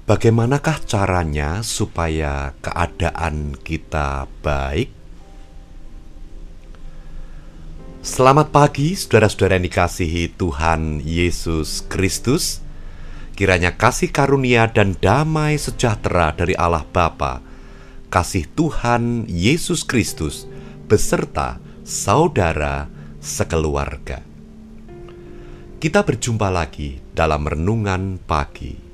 Bagaimanakah caranya supaya keadaan kita baik? Selamat pagi, saudara-saudara yang dikasihi Tuhan Yesus Kristus. Kiranya kasih karunia dan damai sejahtera dari Allah Bapa, kasih Tuhan Yesus Kristus, beserta saudara sekeluarga. Kita berjumpa lagi dalam renungan pagi.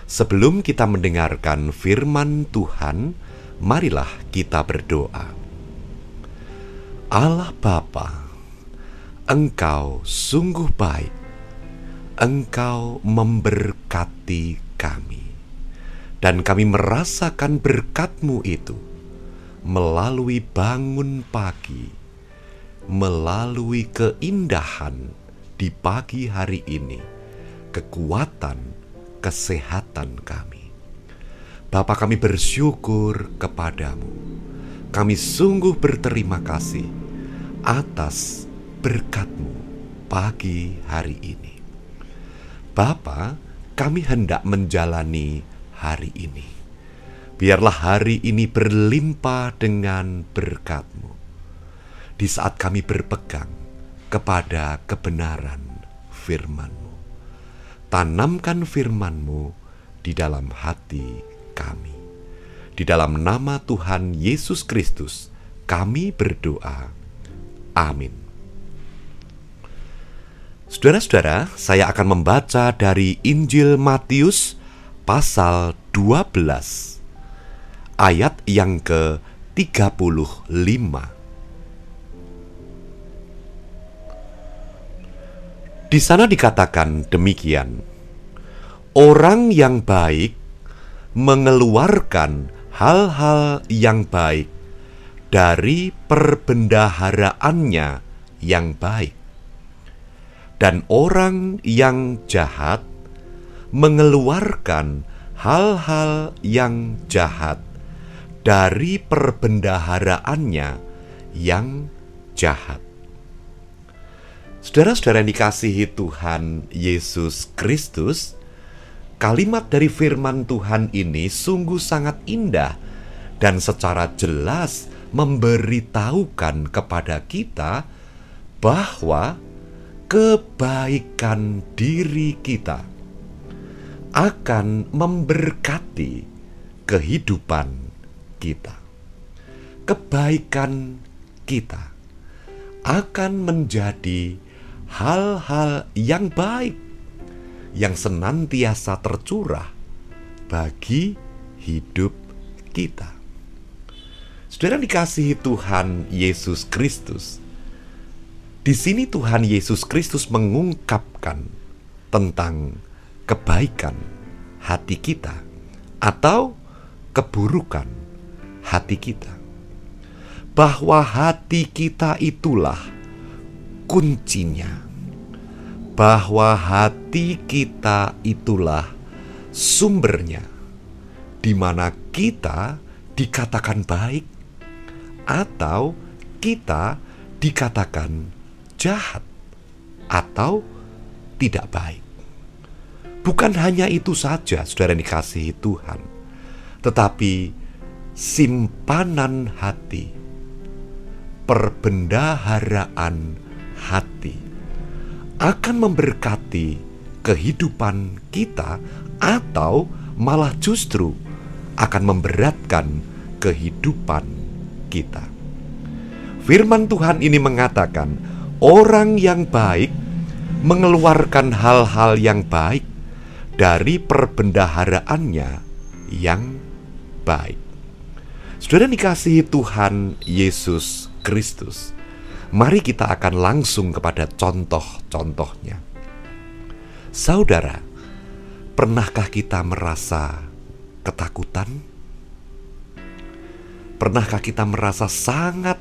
Sebelum kita mendengarkan firman Tuhan, marilah kita berdoa. Allah Bapa, Engkau sungguh baik. Engkau memberkati kami, dan kami merasakan berkat-Mu itu melalui bangun pagi, melalui keindahan di pagi hari ini, kekuatan, kesehatan kami. Bapa, kami bersyukur kepadamu. Kami sungguh berterima kasih atas berkat-Mu pagi hari ini. Bapa, kami hendak menjalani hari ini. Biarlah hari ini berlimpah dengan berkat-Mu. Di saat kami berpegang kepada kebenaran firman-Mu. Tanamkan firman-Mu di dalam hati kami. Di dalam nama Tuhan Yesus Kristus, kami berdoa. Amin. Saudara-saudara, saya akan membaca dari Injil Matius pasal 12, ayat yang ke-35. Di sana dikatakan demikian, orang yang baik mengeluarkan hal-hal yang baik dari perbendaharaannya yang baik, dan orang yang jahat mengeluarkan hal-hal yang jahat dari perbendaharaannya yang jahat. Saudara-saudara yang dikasihi Tuhan Yesus Kristus, kalimat dari firman Tuhan ini sungguh sangat indah dan secara jelas memberitahukan kepada kita bahwa kebaikan diri kita akan memberkati kehidupan kita. Kebaikan kita akan menjadi hal-hal yang baik yang senantiasa tercurah bagi hidup kita. Saudara dikasihi Tuhan Yesus Kristus, di sini Tuhan Yesus Kristus mengungkapkan tentang kebaikan hati kita atau keburukan hati kita, bahwa hati kita itulah kuncinya, bahwa hati kita itulah sumbernya, di mana kita dikatakan baik atau kita dikatakan jahat atau tidak baik. Bukan hanya itu saja, saudara yang dikasihi Tuhan, tetapi simpanan hati, perbendaharaan hati akan memberkati kehidupan kita atau malah justru akan memberatkan kehidupan kita. Firman Tuhan ini mengatakan, orang yang baik mengeluarkan hal-hal yang baik dari perbendaharaannya yang baik. Saudara dikasihi Tuhan Yesus Kristus, mari kita akan langsung kepada contoh-contohnya. Saudara, pernahkah kita merasa ketakutan? Pernahkah kita merasa sangat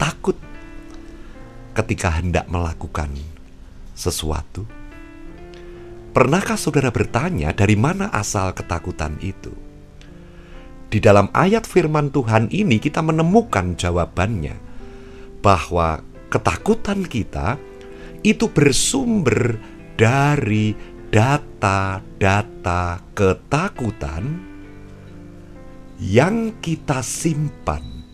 takut ketika hendak melakukan sesuatu? Pernahkah saudara bertanya dari mana asal ketakutan itu? Di dalam ayat firman Tuhan ini kita menemukan jawabannya, bahwa ketakutan kita itu bersumber dari data-data ketakutan yang kita simpan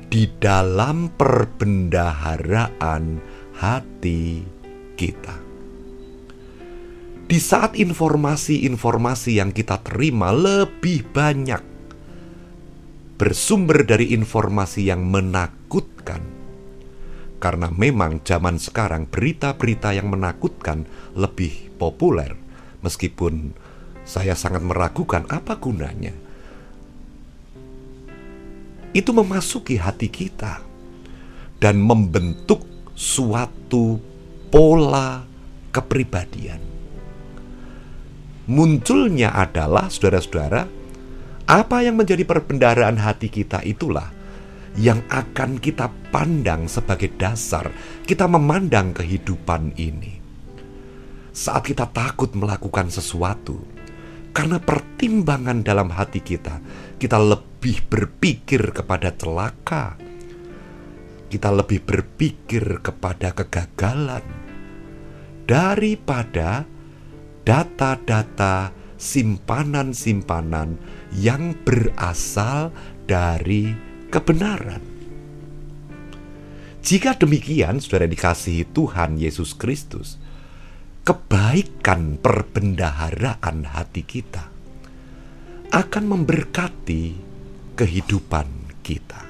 di dalam perbendaharaan hati kita. Di saat informasi-informasi yang kita terima lebih banyak bersumber dari informasi yang menakutkan, karena memang zaman sekarang berita-berita yang menakutkan lebih populer, meskipun saya sangat meragukan apa gunanya. Itu memasuki hati kita dan membentuk suatu pola kepribadian. Munculnya adalah, saudara-saudara, apa yang menjadi perbendaharaan hati kita itulah yang akan kita pandang sebagai dasar kita memandang kehidupan ini. Saat kita takut melakukan sesuatu, karena pertimbangan dalam hati kita lebih berpikir kepada celaka, kita lebih berpikir kepada kegagalan daripada data-data simpanan-simpanan yang berasal dari kebenaran. Jika demikian, saudara dikasihi Tuhan Yesus Kristus, kebaikan perbendaharaan hati kita akan memberkati kehidupan kita.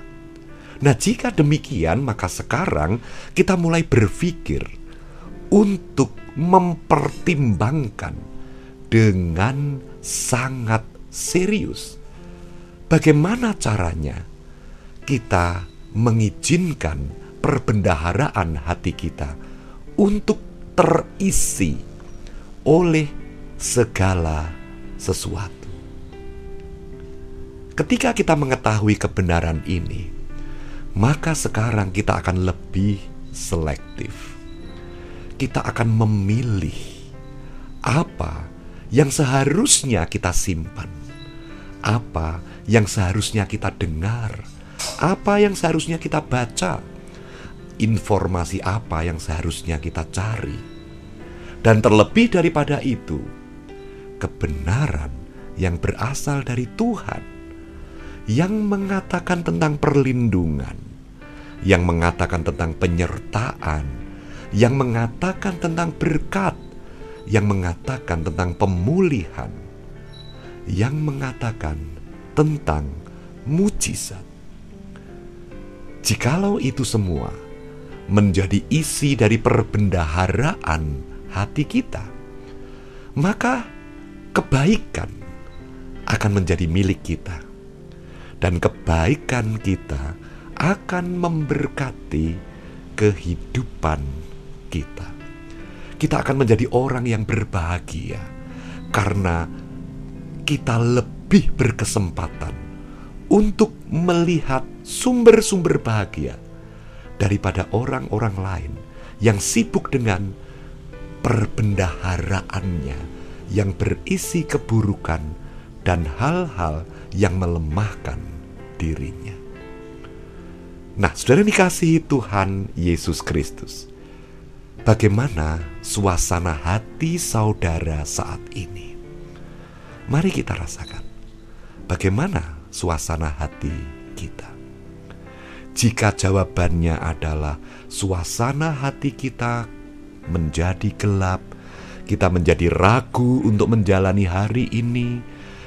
Nah, jika demikian, maka sekarang kita mulai berpikir untuk mempertimbangkan dengan sangat serius bagaimana caranya kita mengizinkan perbendaharaan hati kita untuk terisi oleh segala sesuatu. Ketika kita mengetahui kebenaran ini, maka sekarang kita akan lebih selektif. Kita akan memilih apa yang seharusnya kita simpan, apa yang seharusnya kita dengar, apa yang seharusnya kita baca, informasi apa yang seharusnya kita cari. Dan terlebih daripada itu, kebenaran yang berasal dari Tuhan, yang mengatakan tentang perlindungan, yang mengatakan tentang penyertaan, yang mengatakan tentang berkat, yang mengatakan tentang pemulihan, yang mengatakan tentang mujizat. Jikalau itu semua menjadi isi dari perbendaharaan hati kita, maka kebaikan akan menjadi milik kita, dan kebaikan kita akan memberkati kehidupan kita. Kita akan menjadi orang yang berbahagia karena kita lebih berkesempatan untuk melihat sumber-sumber bahagia daripada orang-orang lain yang sibuk dengan perbendaharaannya yang berisi keburukan dan hal-hal yang melemahkan dirinya. Nah, saudara dikasihi Tuhan Yesus Kristus, bagaimana suasana hati saudara saat ini? Mari kita rasakan bagaimana suasana hati kita. Jika jawabannya adalah suasana hati kita menjadi gelap, kita menjadi ragu untuk menjalani hari ini,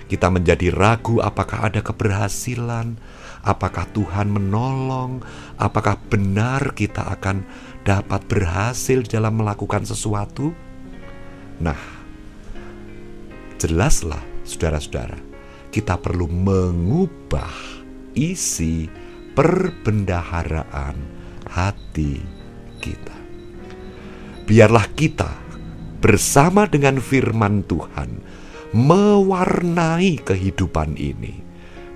kita menjadi ragu apakah ada keberhasilan, apakah Tuhan menolong, apakah benar kita akan dapat berhasil dalam melakukan sesuatu. Nah, jelaslah saudara-saudara, kita perlu mengubah isi perbendaharaan hati kita. Biarlah kita bersama dengan firman Tuhan mewarnai kehidupan ini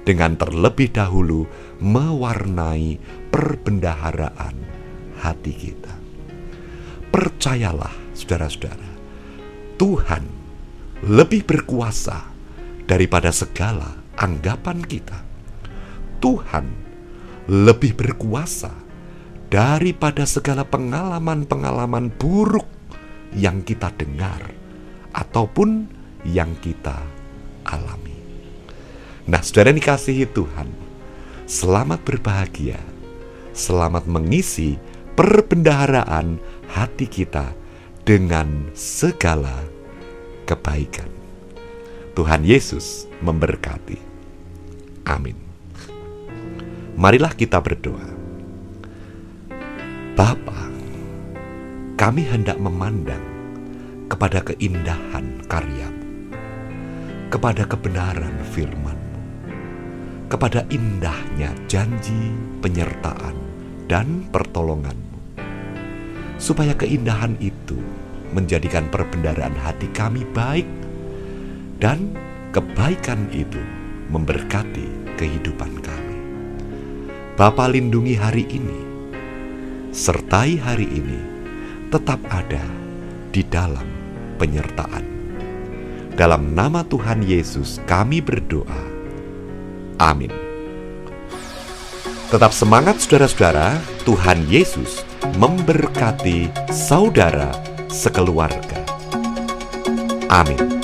dengan terlebih dahulu mewarnai perbendaharaan hati kita. Percayalah saudara-saudara, Tuhan lebih berkuasa daripada segala anggapan kita. Tuhan lebih berkuasa daripada segala pengalaman-pengalaman buruk yang kita dengar ataupun yang kita alami. Nah, saudara dikasihi Tuhan, selamat berbahagia, selamat mengisi perbendaharaan hati kita dengan segala kebaikan. Tuhan Yesus memberkati. Amin. Marilah kita berdoa. Bapa, kami hendak memandang kepada keindahan karya-Mu, kepada kebenaran firman-Mu, kepada indahnya janji penyertaan dan pertolongan-Mu, supaya keindahan itu menjadikan perbendaharaan hati kami baik, dan kebaikan itu memberkati kehidupan kami. Bapa, lindungi hari ini, sertai hari ini tetap ada di dalam penyertaan. Dalam nama Tuhan Yesus kami berdoa. Amin. Tetap semangat saudara-saudara, Tuhan Yesus memberkati saudara sekeluarga. Amin.